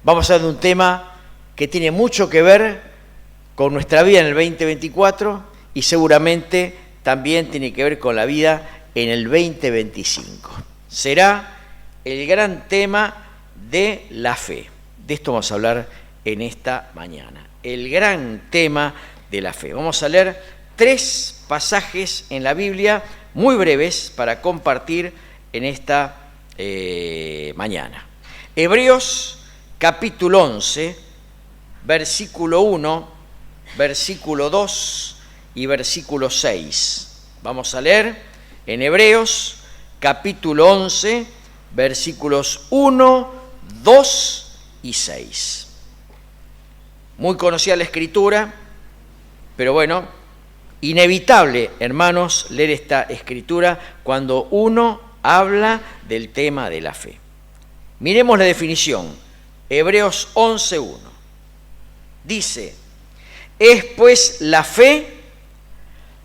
Vamos a hablar de un tema que tiene mucho que ver con nuestra vida en el 2024 y seguramente también tiene que ver con la vida en el 2025. Será el gran tema de la fe. De esto vamos a hablar en esta mañana. El gran tema de la fe. Vamos a leer 3 pasajes en la Biblia muy breves para compartir en esta mañana. Hebreos capítulo 11, versículo 1, versículo 2 y versículo 6. Vamos a leer en Hebreos capítulo 11, versículos 1, 2 y 6. Muy conocida la Escritura, pero bueno, inevitable, hermanos, leer esta Escritura cuando uno habla del tema de la fe. Miremos la definición. Hebreos 11:1. Dice: es pues la fe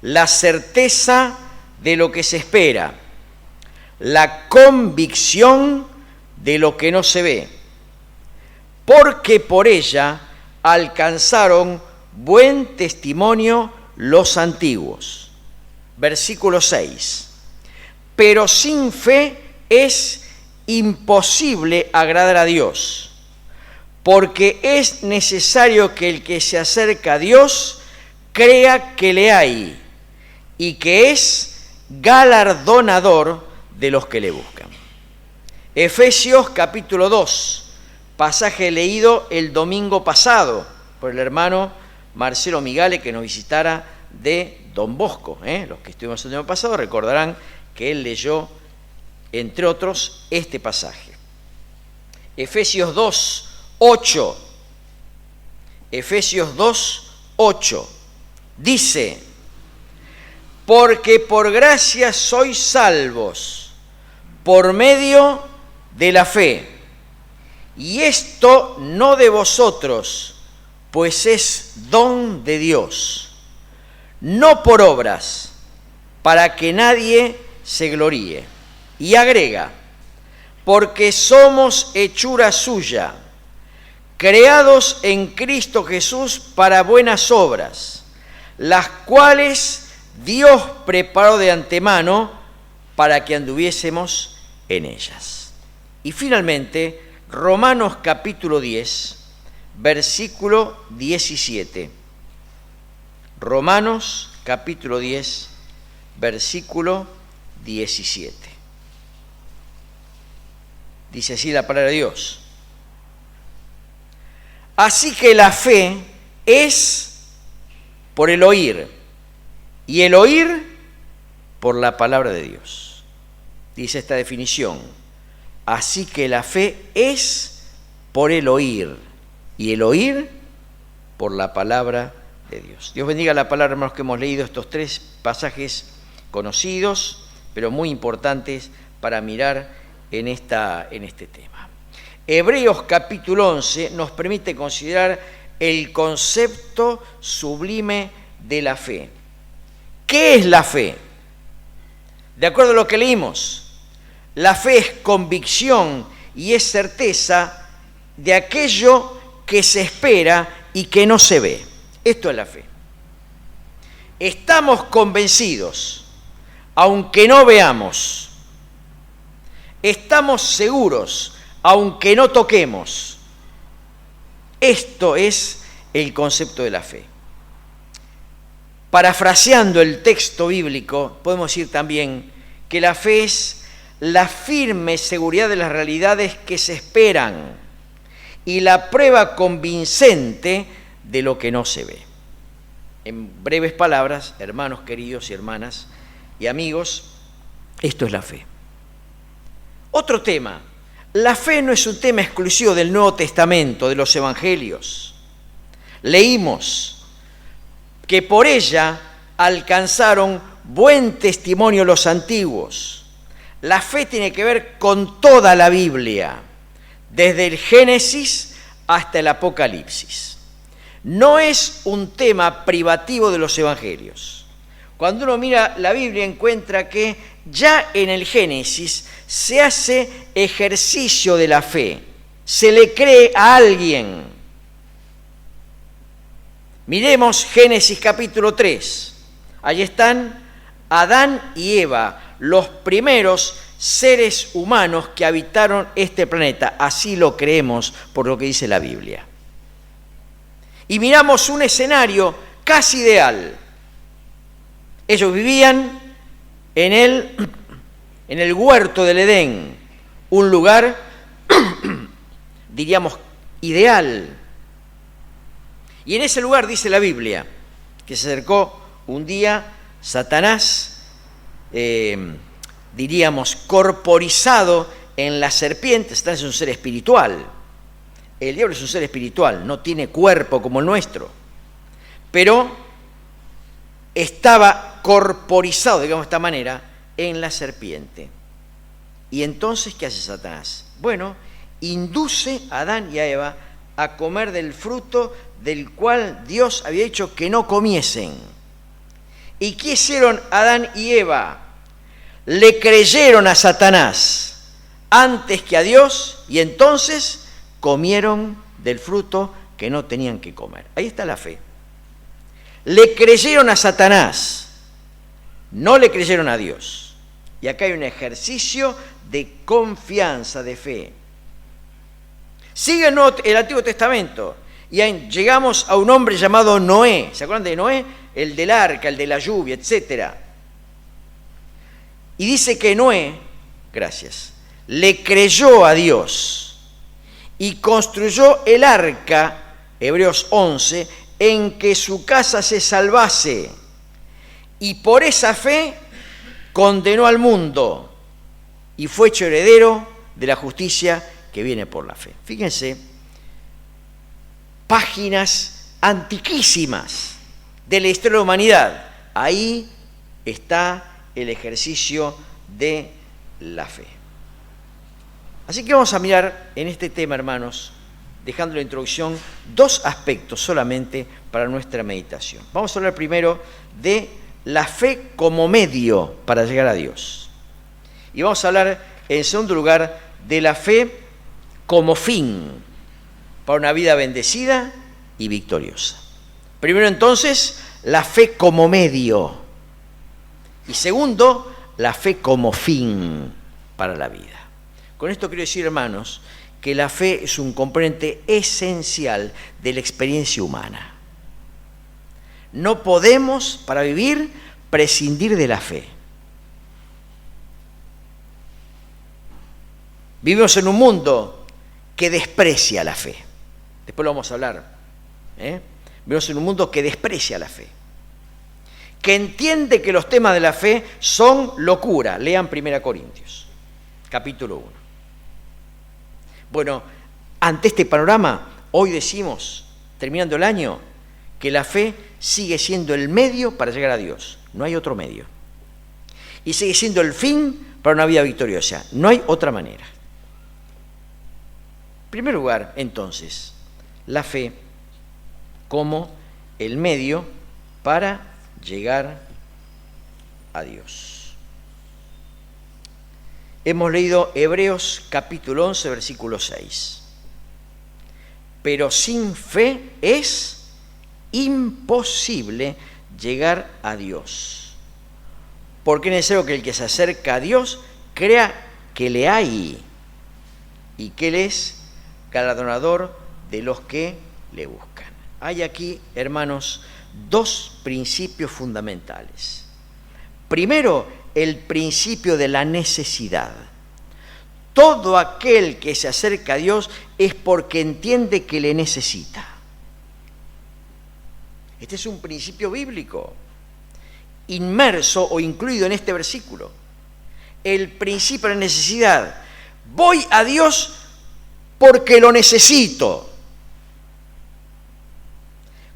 la certeza de lo que se espera, la convicción de lo que no se ve, porque por ella alcanzaron buen testimonio los antiguos. Versículo 6. Pero sin fe es imposible agradar a Dios, porque es necesario que el que se acerca a Dios crea que le hay y que es galardonador de los que le buscan. Efesios capítulo 2, pasaje leído el domingo pasado por el hermano Marcelo Migale, que nos visitara de Don Bosco. Los que estuvimos el domingo pasado recordarán que él leyó, entre otros, este pasaje. Efesios 2, 8. Efesios 2, 8. Dice: porque por gracia sois salvos, por medio de la fe. Y esto no de vosotros, pues es don de Dios, no por obras, para que nadie se gloríe. Y agrega: porque somos hechura suya, creados en Cristo Jesús para buenas obras, las cuales Dios preparó de antemano para que anduviésemos en ellas. Y finalmente, Romanos capítulo 10, versículo 17. Romanos capítulo 10, versículo 17. Dice así la palabra de Dios: así que la fe es por el oír, y el oír por la palabra de Dios. Dice esta definición: así que la fe es por el oír, y el oír por la palabra de Dios. Dios bendiga la palabra, hermanos, que hemos leído estos 3 pasajes conocidos, pero muy importantes para mirar en este tema. Hebreos capítulo 11 nos permite considerar el concepto sublime de la fe. ¿Qué es la fe? De acuerdo a lo que leímos, la fe es convicción y es certeza de aquello que se espera y que no se ve. Esto es la fe. Estamos convencidos, aunque no veamos. Estamos seguros, aunque no toquemos. Esto es el concepto de la fe. Parafraseando el texto bíblico, podemos decir también que la fe es la firme seguridad de las realidades que se esperan y la prueba convincente de lo que no se ve. En breves palabras, hermanos queridos y hermanas y amigos, esto es la fe. Otro tema: la fe no es un tema exclusivo del Nuevo Testamento, de los Evangelios. Leímos que por ella alcanzaron buen testimonio los antiguos. La fe tiene que ver con toda la Biblia, desde el Génesis hasta el Apocalipsis. No es un tema privativo de los Evangelios. Cuando uno mira la Biblia encuentra que ya en el Génesis se hace ejercicio de la fe. se le cree a alguien. Miremos Génesis capítulo 3. Allí están Adán y Eva, los primeros seres humanos que habitaron este planeta. Así lo creemos por lo que dice la Biblia. Y miramos un escenario casi ideal. Ellos vivían en el huerto del Edén, un lugar, diríamos, ideal. Y en ese lugar dice la Biblia que se acercó un día Satanás, diríamos, corporizado en la serpiente. Satanás es un ser espiritual. El diablo es un ser espiritual, no tiene cuerpo como el nuestro. Pero estaba corporizado, digamos de esta manera, en la serpiente. Y entonces, ¿qué hace Satanás? Bueno, induce a Adán y a Eva a comer del fruto del cual Dios había dicho que no comiesen. ¿Y qué hicieron Adán y Eva? Le creyeron a Satanás antes que a Dios y entonces comieron del fruto que no tenían que comer. Ahí está la fe. Le creyeron a Satanás, no le creyeron a Dios. Y acá hay un ejercicio de confianza, de fe. Sigue el Antiguo Testamento y llegamos a un hombre llamado Noé. ¿Se acuerdan de Noé? El del arca, el de la lluvia, etc. Y dice que Noé, gracias, le creyó a Dios y construyó el arca, Hebreos 11, en que su casa se salvase. Y por esa fe condenó al mundo y fue hecho heredero de la justicia que viene por la fe. Fíjense, páginas antiquísimas de la historia de la humanidad. Ahí está el ejercicio de la fe. Así que vamos a mirar en este tema, hermanos, dejando la introducción, dos aspectos solamente para nuestra meditación. Vamos a hablar primero de la fe como medio para llegar a Dios. Y vamos a hablar, en segundo lugar, de la fe como fin para una vida bendecida y victoriosa. Primero, entonces, la fe como medio. Y segundo, la fe como fin para la vida. Con esto quiero decir, hermanos, que la fe es un componente esencial de la experiencia humana. No podemos, para vivir, prescindir de la fe. Vivimos en un mundo que desprecia la fe. Después lo vamos a hablar. Vivimos en un mundo que desprecia la fe. Que entiende que los temas de la fe son locura. Lean 1 Corintios, capítulo 1. Bueno, ante este panorama, hoy decimos, terminando el año, que la fe sigue siendo el medio para llegar a Dios. No hay otro medio. Y sigue siendo el fin para una vida victoriosa. No hay otra manera. En primer lugar, entonces, la fe como el medio para llegar a Dios. Hemos leído Hebreos capítulo 11, versículo 6. Pero sin fe es imposible llegar a Dios. Porque es necesario que el que se acerca a Dios crea que le hay y que Él es galardonador de los que le buscan. Hay aquí, hermanos, dos principios fundamentales. Primero, el principio de la necesidad. Todo aquel que se acerca a Dios es porque entiende que le necesita. Este es un principio bíblico, inmerso o incluido en este versículo. El principio de la necesidad. Voy a Dios porque lo necesito.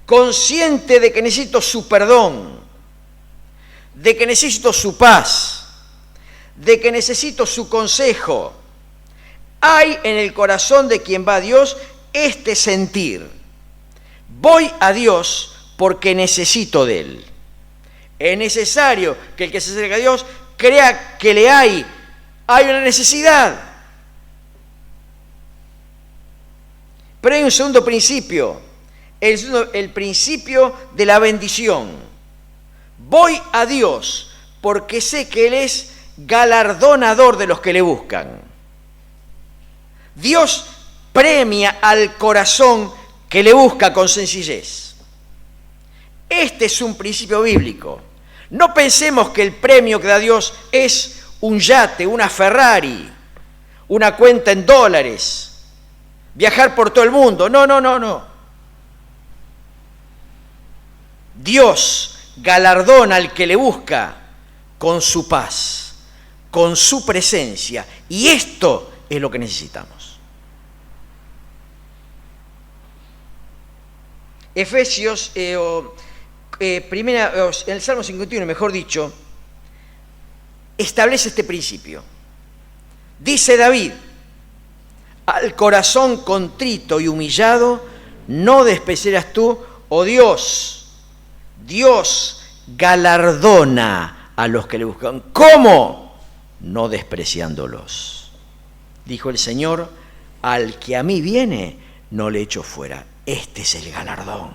Consciente de que necesito su perdón, de que necesito su paz, de que necesito su consejo. Hay en el corazón de quien va a Dios este sentir. Voy a Dios porque necesito de Él. Es necesario que el que se acerca a Dios crea que le hay una necesidad. Pero hay un segundo principio, el principio de la bendición. Voy a Dios porque sé que Él es galardonador de los que le buscan. Dios premia al corazón que le busca con sencillez. Este es un principio bíblico. No pensemos que el premio que da Dios es un yate, una Ferrari, una cuenta en dólares, viajar por todo el mundo. No. Dios galardona al que le busca con su paz, con su presencia. Y esto es lo que necesitamos. Efesios, en el Salmo 51, mejor dicho, establece este principio. Dice David: al corazón contrito y humillado no despreciarás tú, oh Dios. Dios galardona a los que le buscan. ¿Cómo? No despreciándolos. Dijo el Señor: al que a mí viene, no le echo fuera. Este es el galardón,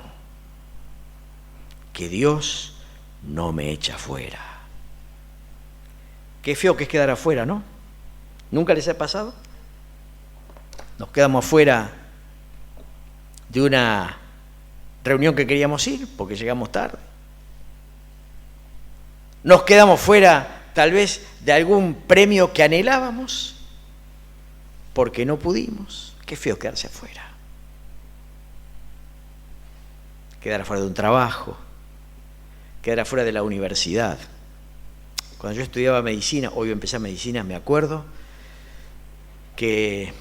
que Dios no me echa fuera. Qué feo que es quedar afuera, ¿no? ¿Nunca les ha pasado? Nos quedamos afuera de una reunión que queríamos ir porque llegamos tarde. Nos quedamos fuera tal vez de algún premio que anhelábamos porque no pudimos. Qué feo quedarse afuera. Quedar afuera de un trabajo, quedar afuera de la universidad. Cuando yo estudiaba medicina, hoy empecé medicina, me acuerdo que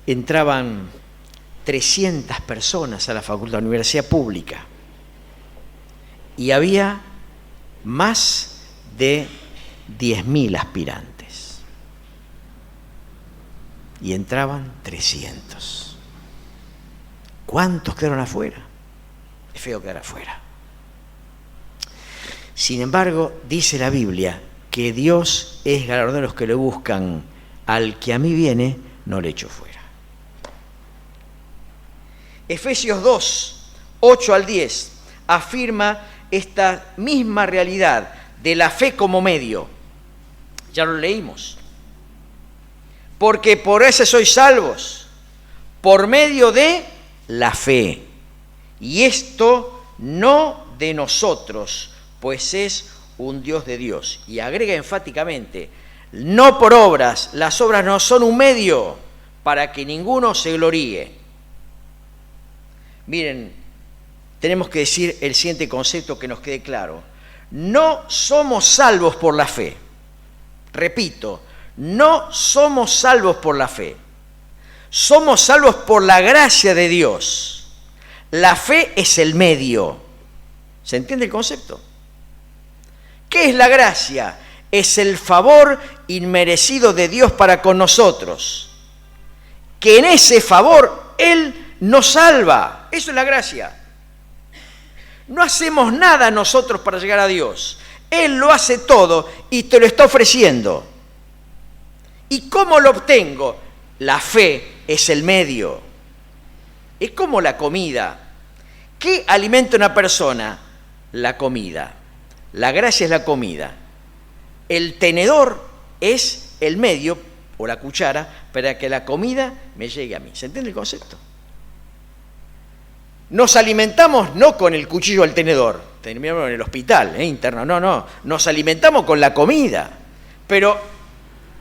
entraban 300 personas a la facultad, a la universidad pública, y había más de 10.000 aspirantes. Y entraban 300. ¿Cuántos quedaron afuera? Es feo quedar afuera. Sin embargo, dice la Biblia que Dios es galardón de los que le buscan. Al que a mí viene, no le echo fuera. Efesios 2, 8 al 10, afirma esta misma realidad de la fe como medio. Ya lo leímos. Porque por eso sois salvos, por medio de la fe. Y esto no de nosotros, pues es un Dios de Dios. Y agrega enfáticamente: no por obras, las obras no son un medio para que ninguno se gloríe. Miren, tenemos que decir el siguiente concepto que nos quede claro. No somos salvos por la fe. Repito, no somos salvos por la fe. Somos salvos por la gracia de Dios. La fe es el medio. ¿Se entiende el concepto? ¿Qué es la gracia? Es el favor inmerecido de Dios para con nosotros. Que en ese favor Él nos salva. Eso es la gracia. No hacemos nada nosotros para llegar a Dios. Él lo hace todo y te lo está ofreciendo. ¿Y cómo lo obtengo? La fe es el medio. Es como la comida. ¿Qué alimenta a una persona? La comida. La gracia es la comida. El tenedor es el medio o la cuchara para que la comida me llegue a mí. ¿Se entiende el concepto? Nos alimentamos no con el cuchillo o el tenedor, terminamos en el hospital interno, no. Nos alimentamos con la comida. Pero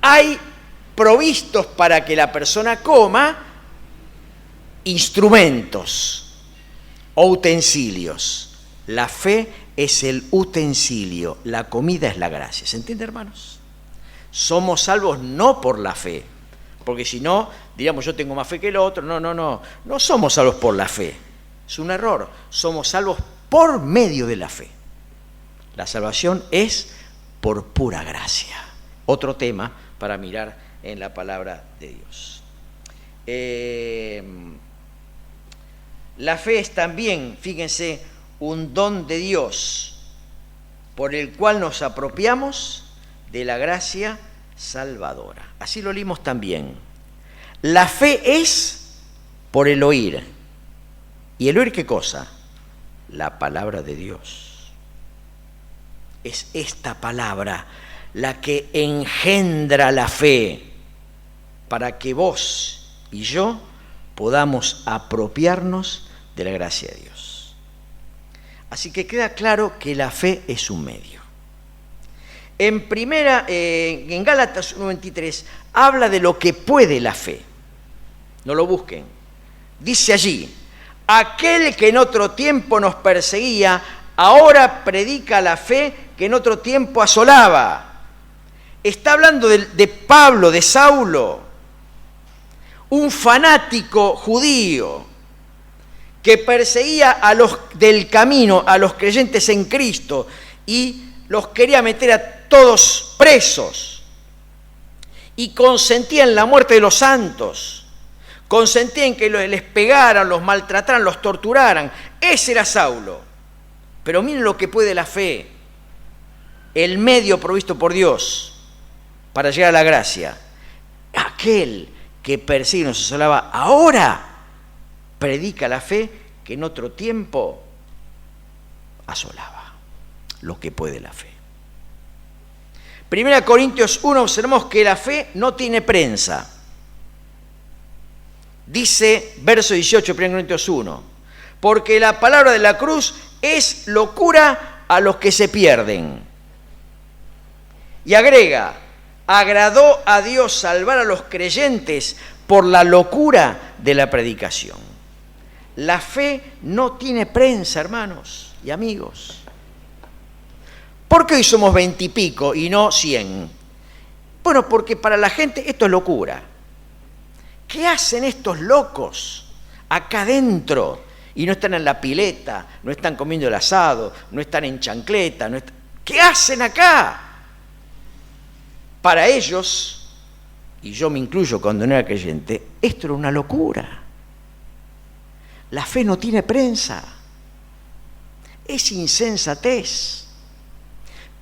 hay provistos para que la persona coma instrumentos o utensilios. La fe es el utensilio, la comida es la gracia. ¿Se entiende, hermanos? Somos salvos no por la fe, porque si no, diríamos yo tengo más fe que el otro. No somos salvos por la fe. Es un error. Somos salvos por medio de la fe. La salvación es por pura gracia. Otro tema para mirar en la palabra de Dios. La fe es también, fíjense, un don de Dios por el cual nos apropiamos de la gracia salvadora. Así lo leímos también. La fe es por el oír. ¿Y el oír qué cosa? La palabra de Dios. Es esta palabra la que engendra la fe para que vos y yo podamos apropiarnos de la gracia de Dios. Así que queda claro que la fe es un medio. En Gálatas 1:23 habla de lo que puede la fe. No lo busquen. Dice allí: aquel que en otro tiempo nos perseguía, ahora predica la fe que en otro tiempo asolaba. Está hablando de Pablo, de Saulo, un fanático judío que perseguía a los del camino, a los creyentes en Cristo, y los quería meter a todos presos, y consentía en la muerte de los santos, consentía en que les pegaran, los maltrataran, los torturaran. Ese era Saulo. Pero miren lo que puede la fe, el medio provisto por Dios para llegar a la gracia. Aquel que persigue y nos asolaba, ahora predica la fe que en otro tiempo asolaba. Lo que puede la fe. 1 Corintios 1, observamos que la fe no tiene prensa. Dice, verso 18, 1 Corintios 1, porque la palabra de la cruz es locura a los que se pierden. Y agrega, agradó a Dios salvar a los creyentes por la locura de la predicación. La fe no tiene prensa, hermanos y amigos. ¿Por qué hoy somos 20 y pico y no 100? Bueno, porque para la gente esto es locura. ¿Qué hacen estos locos acá adentro? Y no están en la pileta, no están comiendo el asado, no están en chancleta. ¿Qué hacen acá? Para ellos, y yo me incluyo cuando no era creyente, esto era una locura. La fe no tiene prensa. Es insensatez.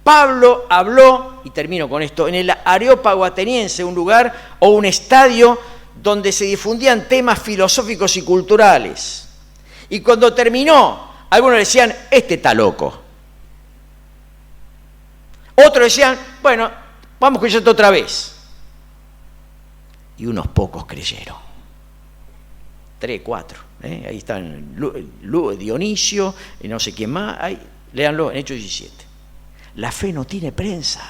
Pablo habló, y termino con esto, en el Areópago ateniense, un lugar o un estadio donde se difundían temas filosóficos y culturales. Y cuando terminó, algunos decían, este está loco. Otros decían, bueno, vamos a escuchar otra vez. Y unos pocos creyeron. 3, 4. Ahí están Dionisio, y no sé quién más. Ahí, léanlo en Hechos 17. La fe no tiene prensa.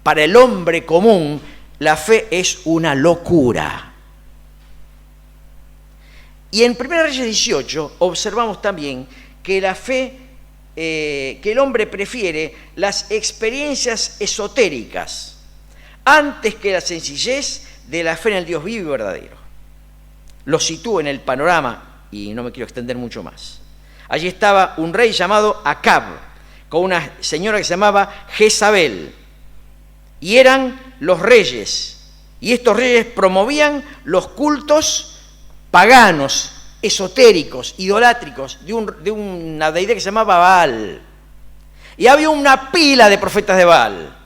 Para el hombre común, la fe es una locura. Y en 1 Reyes 18 observamos también que la fe, que el hombre prefiere las experiencias esotéricas antes que la sencillez de la fe en el Dios vivo y verdadero. Lo sitúo en el panorama y no me quiero extender mucho más. Allí estaba un rey llamado Acab, con una señora que se llamaba Jezabel, y eran los reyes, y estos reyes promovían los cultos paganos, esotéricos, idolátricos, de una deidad que se llamaba Baal, y había una pila de profetas de Baal,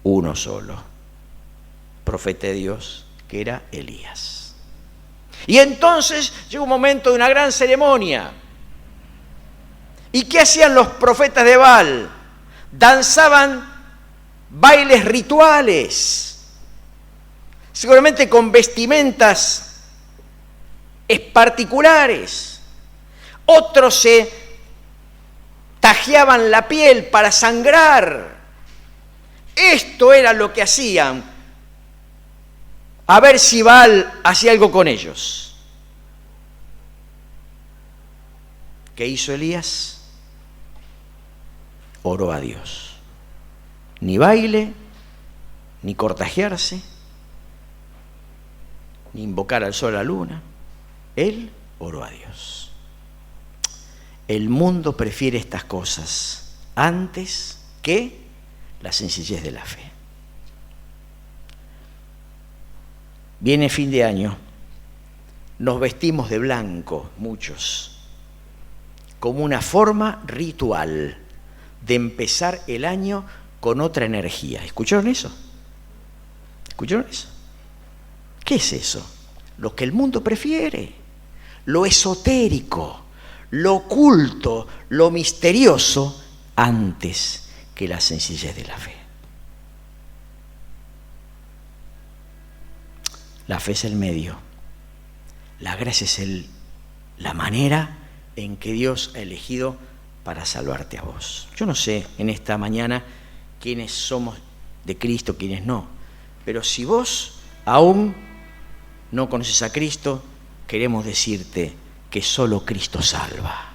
uno solo, profeta de Dios, que era Elías. Y entonces llegó un momento de una gran ceremonia. ¿Y qué hacían los profetas de Baal? Danzaban bailes rituales, seguramente con vestimentas particulares. Otros se tajeaban la piel para sangrar. Esto era lo que hacían. A ver si Baal hacía algo con ellos. ¿Qué hizo Elías? Oró a Dios. Ni baile, ni cortajearse, ni invocar al sol, a la luna. Él oró a Dios. El mundo prefiere estas cosas antes que la sencillez de la fe. Viene fin de año, nos vestimos de blanco, muchos, como una forma ritual de empezar el año con otra energía. ¿Escucharon eso? ¿Escucharon eso? ¿Qué es eso? Lo que el mundo prefiere, lo esotérico, lo oculto, lo misterioso, antes que la sencillez de la fe. La fe es el medio, la gracia es la manera en que Dios ha elegido para salvarte a vos. Yo no sé en esta mañana quiénes somos de Cristo, quiénes no, pero si vos aún no conoces a Cristo, queremos decirte que solo Cristo salva.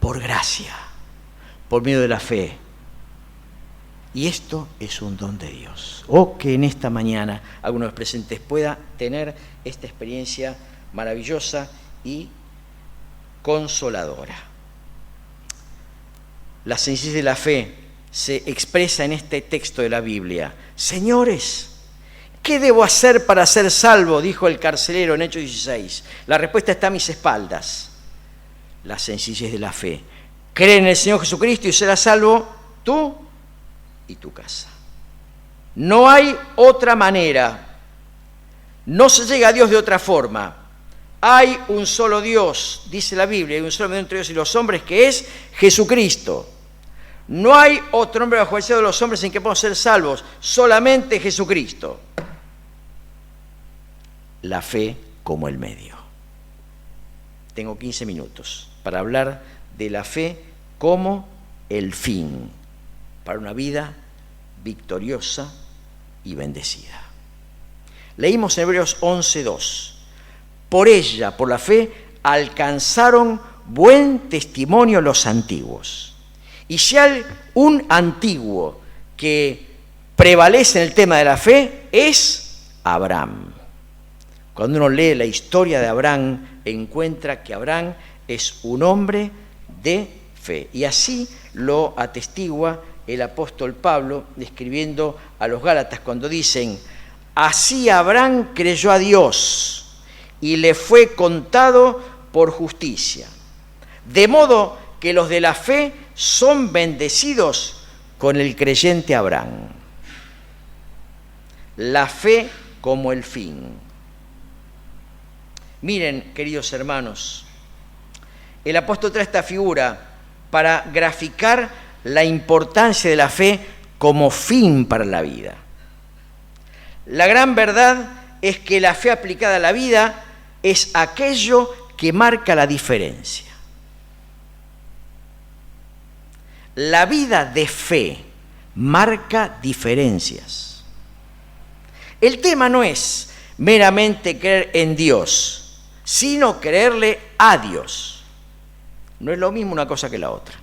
Por gracia, por medio de la fe. Y esto es un don de Dios. O que en esta mañana alguno de los presentes pueda tener esta experiencia maravillosa y consoladora. La sencillez de la fe se expresa en este texto de la Biblia. Señores, ¿qué debo hacer para ser salvo?, dijo el carcelero en Hechos 16. La respuesta está a mis espaldas. La sencillez de la fe. Cree en el Señor Jesucristo y serás salvo tú y tu casa. No hay otra manera. No se llega a Dios de otra forma. Hay un solo Dios, dice la Biblia, hay un solo medio entre Dios y los hombres, que es Jesucristo. No hay otro nombre bajo el cielo de los hombres en que podamos ser salvos, solamente Jesucristo. La fe como el medio. Tengo 15 minutos para hablar de la fe como el fin para una vida victoriosa y bendecida. Leímos en Hebreos 11:2. Por ella, por la fe, alcanzaron buen testimonio los antiguos. Y si hay un antiguo que prevalece en el tema de la fe, es Abraham. Cuando uno lee la historia de Abraham, encuentra que Abraham es un hombre de fe. Y así lo atestigua el apóstol Pablo, escribiendo a los Gálatas, cuando dicen: así Abraham creyó a Dios y le fue contado por justicia. De modo que los de la fe son bendecidos con el creyente Abraham. La fe como el fin. Miren, queridos hermanos, el apóstol trae esta figura para graficar la importancia de la fe como fin para la vida. La gran verdad es que la fe aplicada a la vida es aquello que marca la diferencia. La vida de fe marca diferencias. El tema no es meramente creer en Dios, sino creerle a Dios. No es lo mismo una cosa que la otra.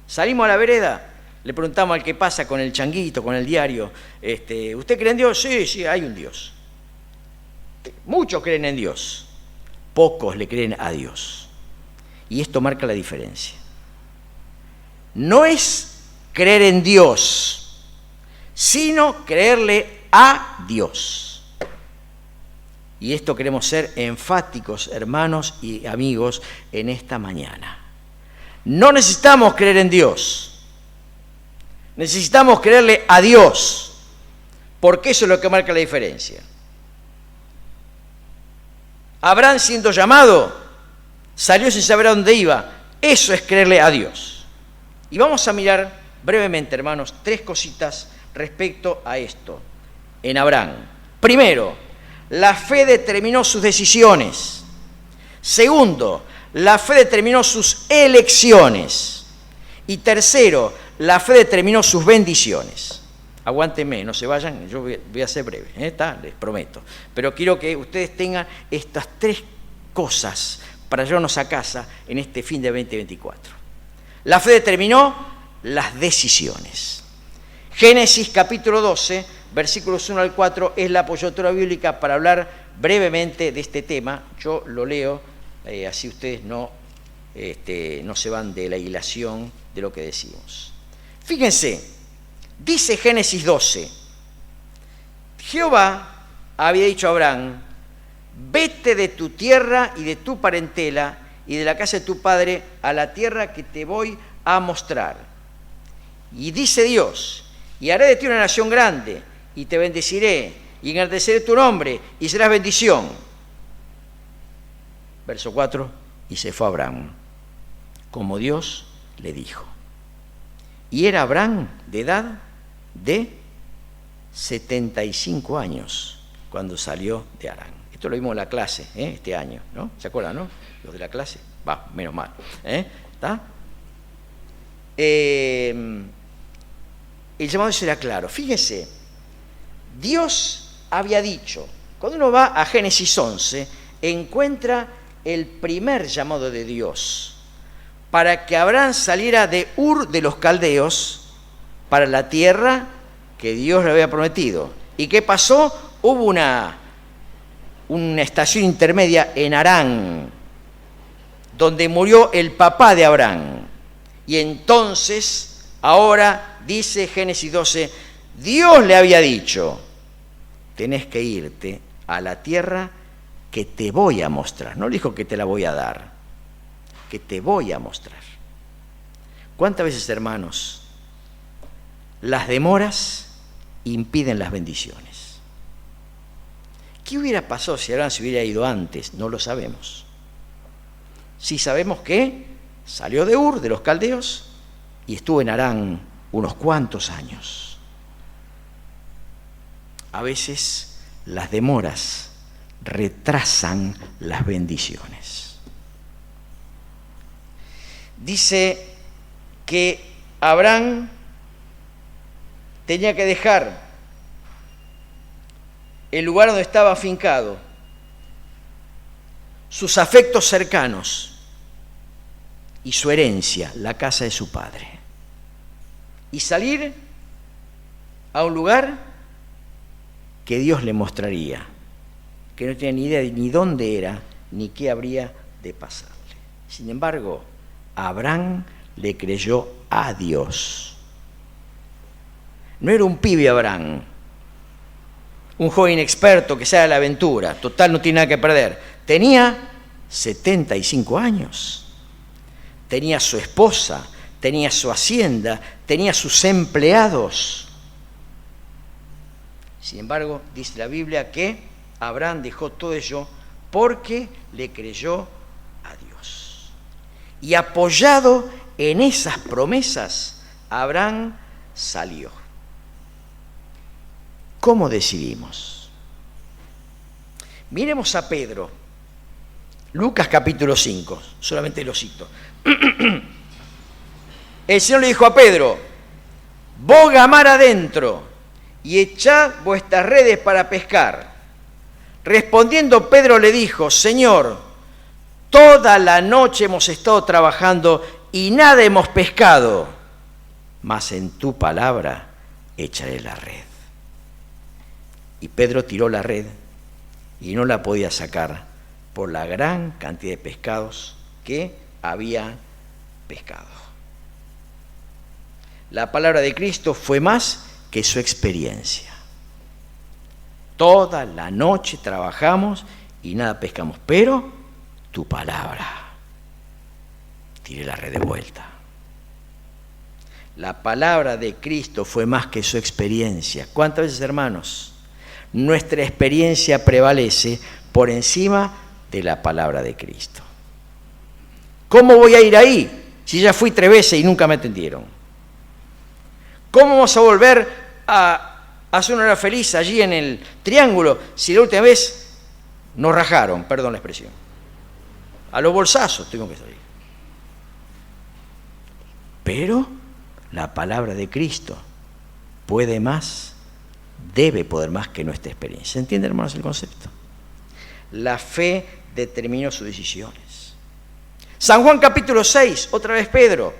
Salimos a la vereda, le preguntamos al que pasa con el changuito, con el diario, ¿usted cree en Dios? Sí, sí, hay un Dios. Muchos creen en Dios, pocos le creen a Dios. Y esto marca la diferencia. No es creer en Dios, sino creerle a Dios. Y esto queremos ser enfáticos, hermanos y amigos, en esta mañana. No necesitamos creer en Dios, necesitamos creerle a Dios, porque eso es lo que marca la diferencia. Abraham, siendo llamado, salió sin saber a dónde iba. Eso es creerle a Dios. Y vamos a mirar brevemente, hermanos, 3 cositas respecto a esto en Abraham. Primero, la fe determinó sus decisiones. Segundo, la fe determinó sus elecciones. Y tercero, la fe determinó sus bendiciones. Aguántenme, no se vayan, yo voy a ser breve, les prometo. Pero quiero que ustedes tengan estas 3 cosas para llevarnos a casa en este fin de 2024. La fe determinó las decisiones. Génesis capítulo 12, versículos 1 al 4, es la apoyatura bíblica para hablar brevemente de este tema. Yo lo leo, así ustedes no se van de la hilación de lo que decimos. Fíjense, dice Génesis 12, Jehová había dicho a Abraham: vete de tu tierra y de tu parentela y de la casa de tu padre a la tierra que te voy a mostrar. Y dice Dios: y haré de ti una nación grande, y te bendeciré, y engrandeceré tu nombre, y serás bendición. Verso 4, y se fue Abraham, como Dios le dijo. Y era Abraham de edad de 75 años cuando salió de Harán. Esto lo vimos en la clase este año, ¿no? ¿Se acuerdan, no? Los de la clase. Va, menos mal. ¿Está? El llamado será claro. Fíjese, Dios había dicho, cuando uno va a Génesis 11, encuentra el primer llamado de Dios para que Abraham saliera de Ur de los Caldeos para la tierra que Dios le había prometido. ¿Y qué pasó? Hubo una estación intermedia en Harán, donde murió el papá de Abraham. Y entonces, ahora, dice Génesis 12, Dios le había dicho, tenés que irte a la tierra que te voy a mostrar. No le dijo que te la voy a dar, que te voy a mostrar. ¿Cuántas veces, hermanos, las demoras impiden las bendiciones? ¿Qué hubiera pasado si Abraham se hubiera ido antes? No lo sabemos. Sí sabemos que salió de Ur, de los Caldeos, y estuvo en Harán unos cuantos años. A veces las demoras retrasan las bendiciones. Dice que Abraham tenía que dejar el lugar donde estaba afincado, sus afectos cercanos y su herencia, la casa de su padre, y salir a un lugar que Dios le mostraría, que no tenía ni idea de ni dónde era, ni qué habría de pasarle. Sin embargo, Abraham le creyó a Dios. No era un pibe Abraham, un joven inexperto que sale a la aventura, total no tiene nada que perder. Tenía 75 años, tenía su esposa, tenía su hacienda, tenía sus empleados. Sin embargo, dice la Biblia que Abraham dejó todo ello porque le creyó a Dios. Y apoyado en esas promesas, Abraham salió. ¿Cómo decidimos? Miremos a Pedro. Lucas capítulo 5, solamente lo cito. El Señor le dijo a Pedro, boga mar adentro y echad vuestras redes para pescar. Respondiendo Pedro le dijo, Señor, toda la noche hemos estado trabajando y nada hemos pescado, mas en tu palabra echaré la red. Y Pedro tiró la red y no la podía sacar por la gran cantidad de pescados que había pescado. La palabra de Cristo fue más que su experiencia. Toda la noche trabajamos y nada pescamos, pero tu palabra. Tiré la red de vuelta. La palabra de Cristo fue más que su experiencia. ¿Cuántas veces, hermanos, nuestra experiencia prevalece por encima de la palabra de Cristo? ¿Cómo voy a ir ahí si ya fui 3 veces y nunca me atendieron? ¿Cómo vamos a volver a hacer una hora feliz allí en el Triángulo si la última vez nos rajaron, perdón la expresión? A los bolsazos tengo que salir. Pero la palabra de Cristo puede más, debe poder más que nuestra experiencia. ¿Se entiende, hermanos, el concepto? La fe determinó sus decisiones. San Juan capítulo 6, otra vez Pedro.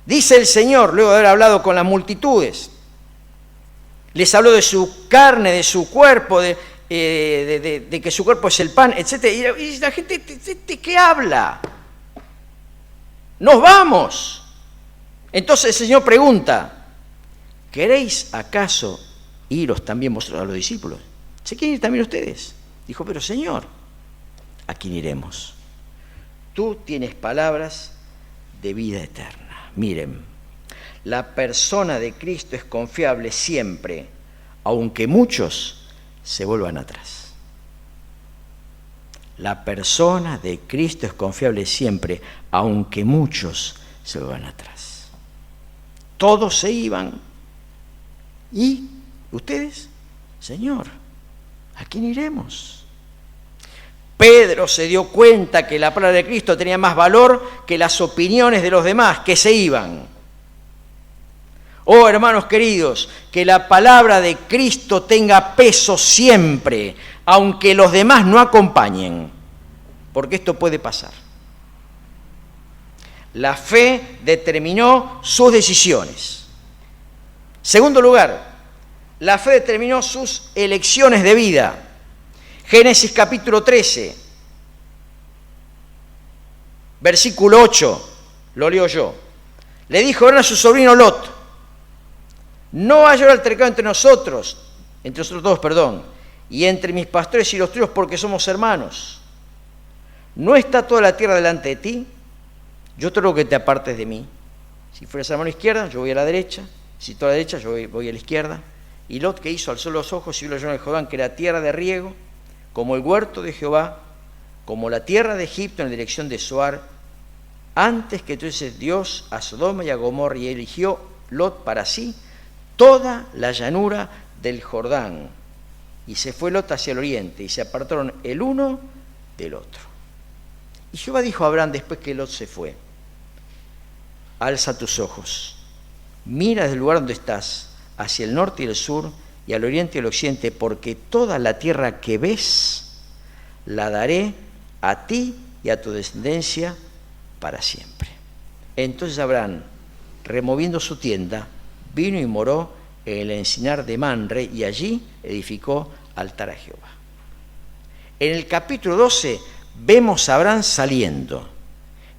Dice el Señor, luego de haber hablado con las multitudes, les habló de su carne, de su cuerpo, de que su cuerpo es el pan, etc. Y la gente, ¿de qué habla? ¡Nos vamos! Entonces el Señor pregunta, ¿queréis acaso iros también vosotros a los discípulos? ¿Se quieren ir también ustedes? Dijo, pero Señor, ¿a quién iremos? Tú tienes palabras de vida eterna. Miren, la persona de Cristo es confiable siempre, aunque muchos se vuelvan atrás. La persona de Cristo es confiable siempre, aunque muchos se vuelvan atrás. Todos se iban. ¿Y ustedes? Señor, ¿a quién iremos? Pedro se dio cuenta que la palabra de Cristo tenía más valor que las opiniones de los demás, que se iban. Oh, hermanos queridos, que la palabra de Cristo tenga peso siempre, aunque los demás no acompañen, porque esto puede pasar. La fe determinó sus decisiones. Segundo lugar, la fe determinó sus elecciones de vida. Génesis capítulo 13, versículo 8, lo leo yo. Le dijo Abraham a su sobrino Lot: no haya altercado entre nosotros dos, y entre mis pastores y los tuyos, porque somos hermanos. ¿No está toda la tierra delante de ti? Yo te ruego que te apartes de mí. Si fueras a la mano izquierda, yo voy a la derecha. Si tú a la derecha, yo voy a la izquierda. Y Lot, que hizo, alzó los ojos y vio la llanura de Jordán, que era tierra de riego, como el huerto de Jehová, como la tierra de Egipto en la dirección de Zoar, antes que tuviese Dios a Sodoma y a Gomorra, y eligió Lot para sí toda la llanura del Jordán. Y se fue Lot hacia el oriente, y se apartaron el uno del otro. Y Jehová dijo a Abraham después que Lot se fue: alza tus ojos, mira desde el lugar donde estás, hacia el norte y el sur, y al oriente y al occidente, porque toda la tierra que ves la daré a ti y a tu descendencia para siempre. Entonces Abraham, removiendo su tienda, vino y moró en el encinar de Manre, y allí edificó altar a Jehová. En el capítulo 12 vemos a Abraham saliendo.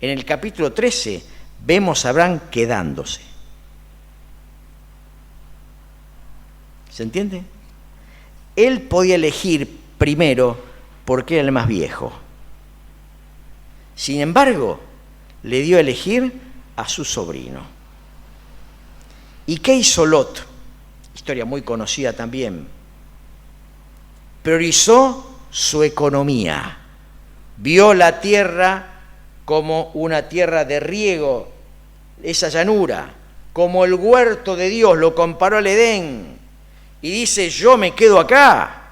En el capítulo 13 vemos a Abraham quedándose. ¿Se entiende? Él podía elegir primero porque era el más viejo. Sin embargo, le dio a elegir a su sobrino. ¿Y qué hizo Lot? Historia muy conocida también. Priorizó su economía. Vio la tierra como una tierra de riego, esa llanura, como el huerto de Dios, lo comparó al Edén. Y dice: yo me quedo acá.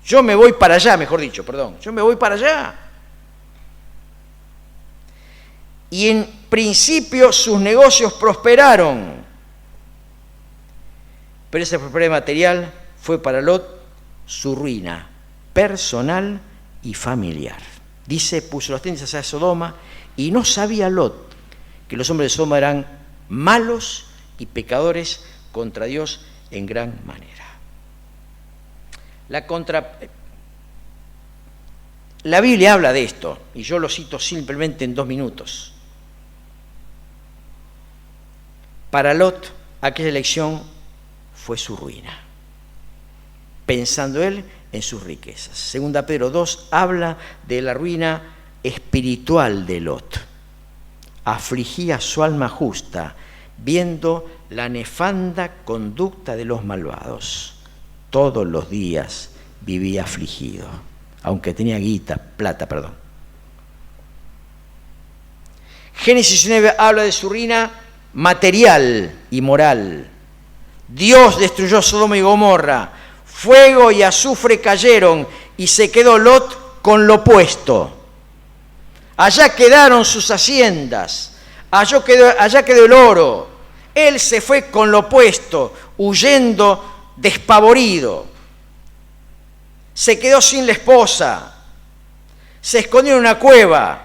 Yo me voy para allá, mejor dicho, yo me voy para allá. Y en principio sus negocios prosperaron. Pero esa prosperidad material fue para Lot su ruina personal y familiar. Dice: puso las tiendas hacia Sodoma, y no sabía Lot que los hombres de Sodoma eran malos y pecadores contra Dios en gran manera. La Biblia habla de esto, y yo lo cito simplemente en 2 minutos. Para Lot, aquella elección fue su ruina, pensando él en sus riquezas. Segunda Pedro 2 habla de la ruina espiritual de Lot. Afligía su alma justa, viendo la nefanda conducta de los malvados. Todos los días vivía afligido, aunque tenía plata. Génesis 9 habla de su ruina material y moral. Dios destruyó Sodoma y Gomorra, fuego y azufre cayeron, y se quedó Lot con lo puesto. Allá quedaron sus haciendas, allá quedó el oro. Él se fue con lo puesto, huyendo despavorido. Se quedó sin la esposa, se escondió en una cueva,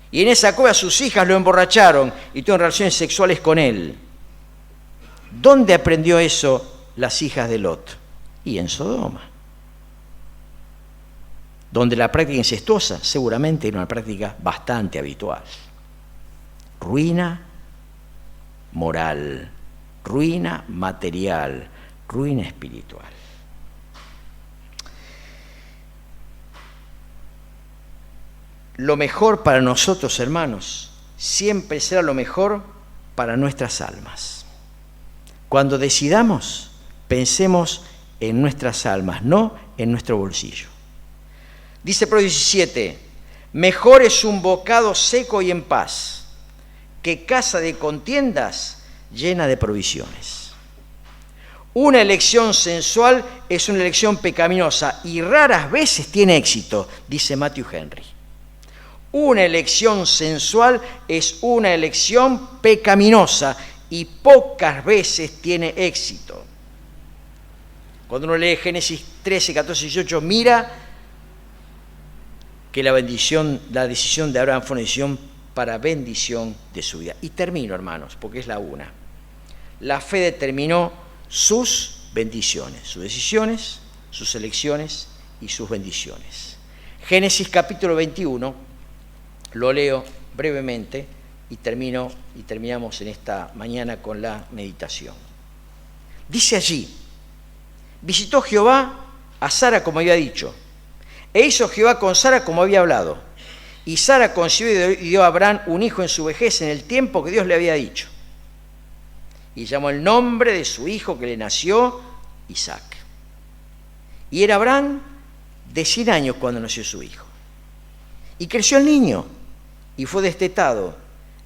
y en esa cueva sus hijas lo emborracharon y tuvieron relaciones sexuales con él. ¿Dónde aprendió eso las hijas de Lot? Y en Sodoma, donde la práctica incestuosa seguramente era una práctica bastante habitual. Ruina moral, ruina material, ruina espiritual. Lo mejor para nosotros, hermanos, siempre será lo mejor para nuestras almas. Cuando decidamos Pensemos en nuestras almas, no en nuestro bolsillo. Dice Proverbios 17, mejor es un bocado seco y en paz que casa de contiendas llena de provisiones. Una elección sensual es una elección pecaminosa y raras veces tiene éxito, dice Matthew Henry. Una elección sensual es una elección pecaminosa y pocas veces tiene éxito. Cuando uno lee Génesis 13, 14, 18, mira que la decisión de Abraham fue una decisión para bendición de su vida. Y termino, hermanos, porque es la una. La fe determinó sus bendiciones, sus decisiones, sus elecciones y sus bendiciones. Génesis capítulo 21, lo leo brevemente y terminamos en esta mañana con la meditación. Dice allí, visitó Jehová a Sara como había dicho, e hizo Jehová con Sara como había hablado. Y Sara concibió y dio a Abraham un hijo en su vejez en el tiempo que Dios le había dicho. Y llamó el nombre de su hijo que le nació Isaac. Y era Abraham de 100 años cuando nació su hijo. Y creció el niño y fue destetado.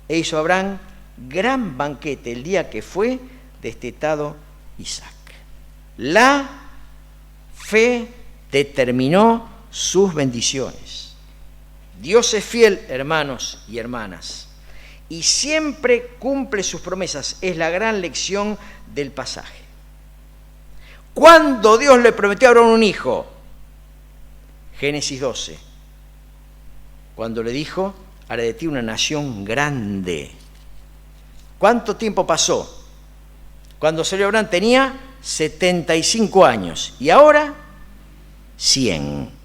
E hizo Abraham gran banquete el día que fue destetado Isaac. La fe determinó sus bendiciones. Dios es fiel, hermanos y hermanas, y siempre cumple sus promesas. Es la gran lección del pasaje. ¿Cuándo Dios le prometió a Abraham un hijo? Génesis 12. Cuando le dijo, haré de ti una nación grande. ¿Cuánto tiempo pasó? Cuando salió Abraham tenía 75 años y ahora 100.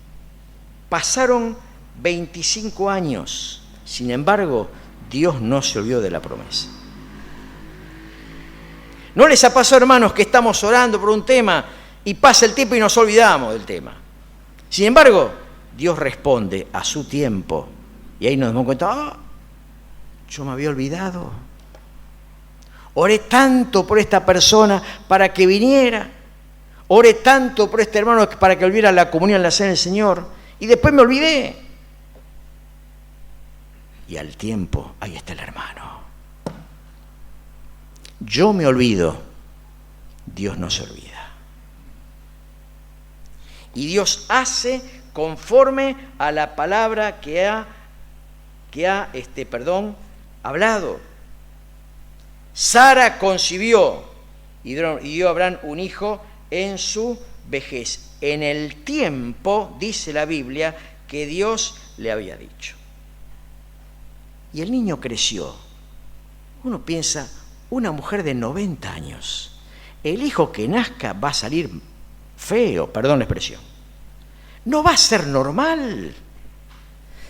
Pasaron 25 años. Sin embargo, Dios no se olvidó de la promesa. ¿No les ha pasado, hermanos, que estamos orando por un tema y pasa el tiempo y nos olvidamos del tema? Sin embargo, Dios responde a su tiempo. Y ahí nos damos cuenta, yo me había olvidado. Oré tanto por esta persona para que viniera. Oré tanto por este hermano para que volviera a la comunión, a la cena del Señor. Y después me olvidé. Y al tiempo, ahí está el hermano. Yo me olvido, Dios no se olvida. Y Dios hace conforme a la palabra que ha hablado. Sara concibió y dio a Abraham un hijo en su vejez, en el tiempo, dice la Biblia, que Dios le había dicho. Y el niño creció. Uno piensa, una mujer de 90 años, el hijo que nazca va a salir feo, perdón la expresión. No va a ser normal.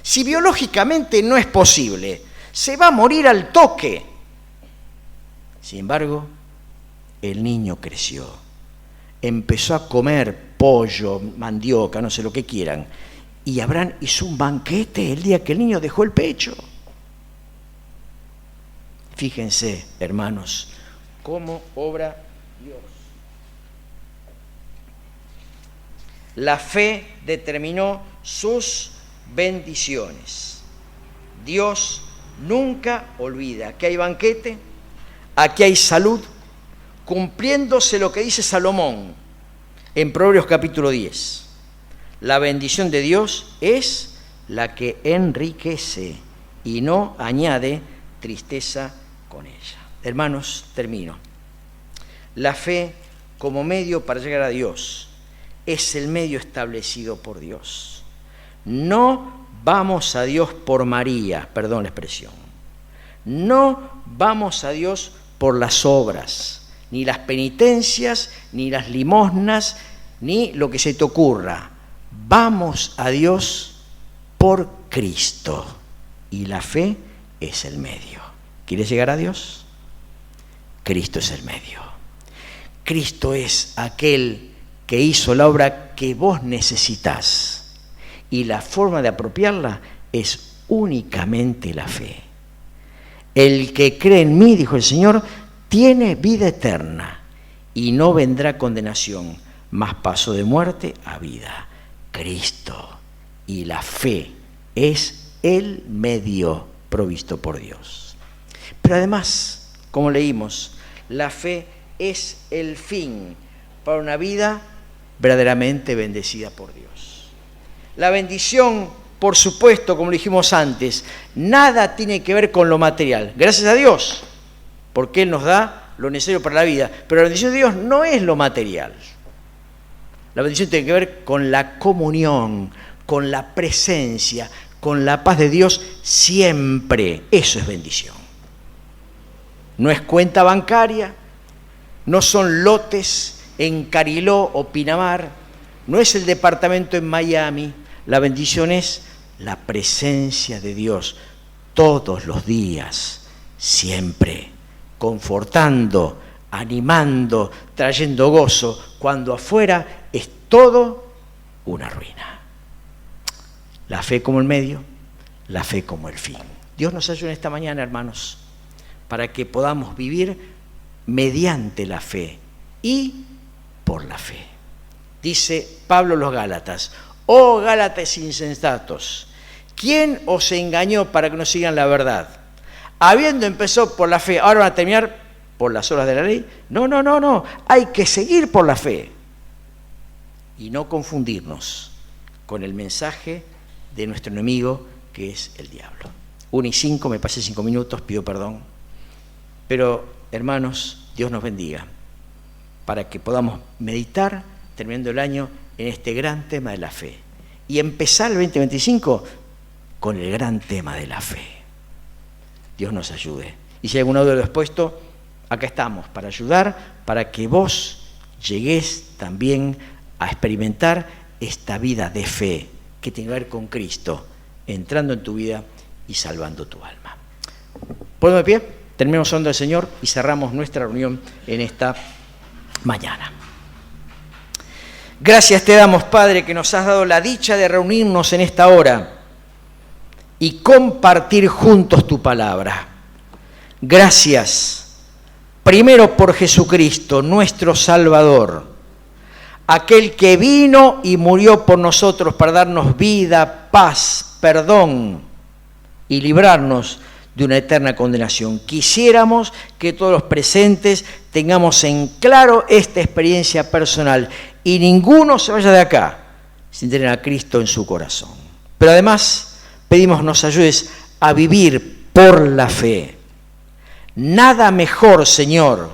Si biológicamente no es posible, se va a morir al toque. Sin embargo, el niño creció. Empezó a comer pollo, mandioca, no sé lo que quieran. Y Abraham hizo un banquete el día que el niño dejó el pecho. Fíjense, hermanos, cómo obra Dios. La fe determinó sus bendiciones. Dios nunca olvida. Aquí hay banquete, aquí hay salud, cumpliéndose lo que dice Salomón en Proverbios capítulo 10. La bendición de Dios es la que enriquece y no añade tristeza con ella. Hermanos, termino. La fe como medio para llegar a Dios es el medio establecido por Dios. No vamos a Dios por María, perdón la expresión. No vamos a Dios por las obras, ni las penitencias, ni las limosnas, ni lo que se te ocurra. Vamos a Dios por Cristo. Y la fe es el medio. ¿Quieres llegar a Dios? Cristo es el medio. Cristo es aquel que hizo la obra que vos necesitas. Y la forma de apropiarla es únicamente la fe. El que cree en mí, dijo el Señor, tiene vida eterna y no vendrá condenación, mas pasó de muerte a vida. Cristo y la fe es el medio provisto por Dios. Pero además, como leímos, la fe es el fin para una vida verdaderamente bendecida por Dios. La bendición, por supuesto, como dijimos antes, nada tiene que ver con lo material. Gracias a Dios, porque Él nos da lo necesario para la vida. Pero la bendición de Dios no es lo material. La bendición tiene que ver con la comunión, con la presencia, con la paz de Dios siempre. Eso es bendición. No es cuenta bancaria, no son lotes en Cariló o Pinamar, no es el departamento en Miami. La bendición es la presencia de Dios todos los días, siempre, confortando, animando, trayendo gozo, cuando afuera es todo una ruina. La fe como el medio, la fe como el fin. Dios nos ayude esta mañana, hermanos, para que podamos vivir mediante la fe y por la fe. Dice Pablo a los Gálatas: oh Gálatas insensatos, ¿quién os engañó para que no sigan la verdad? Habiendo empezado por la fe, ¿ahora van a terminar por las obras de la ley? No, hay que seguir por la fe y no confundirnos con el mensaje de nuestro enemigo, que es el diablo. 1:05, me pasé 5 minutos, pido perdón. Pero, hermanos, Dios nos bendiga para que podamos meditar, terminando el año, en este gran tema de la fe. Y empezar el 2025 con el gran tema de la fe. Dios nos ayude. Y si hay algún audio expuesto, acá estamos para ayudar, para que vos llegues también a experimentar esta vida de fe que tiene que ver con Cristo, entrando en tu vida y salvando tu alma. Ponemos de pie, terminamos orando al Señor y cerramos nuestra reunión en esta mañana. Gracias te damos, Padre, que nos has dado la dicha de reunirnos en esta hora y compartir juntos tu palabra. Gracias, primero por Jesucristo, nuestro Salvador, aquel que vino y murió por nosotros para darnos vida, paz, perdón y librarnos de una eterna condenación. Quisiéramos que todos los presentes tengamos en claro esta experiencia personal y ninguno se vaya de acá sin tener a Cristo en su corazón. Pero además pedimos nos ayudes a vivir por la fe. Nada mejor, Señor,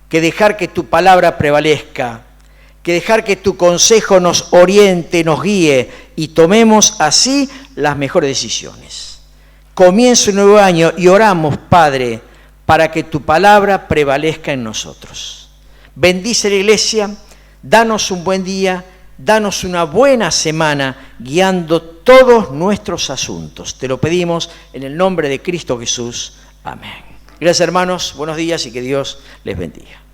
que dejar que tu palabra prevalezca, que dejar que tu consejo nos oriente, nos guíe y tomemos así las mejores decisiones. Comienza un nuevo año y oramos, Padre, para que tu palabra prevalezca en nosotros. Bendice la iglesia, danos un buen día, danos una buena semana guiando todos nuestros asuntos. Te lo pedimos en el nombre de Cristo Jesús. Amén. Gracias, hermanos, buenos días y que Dios les bendiga.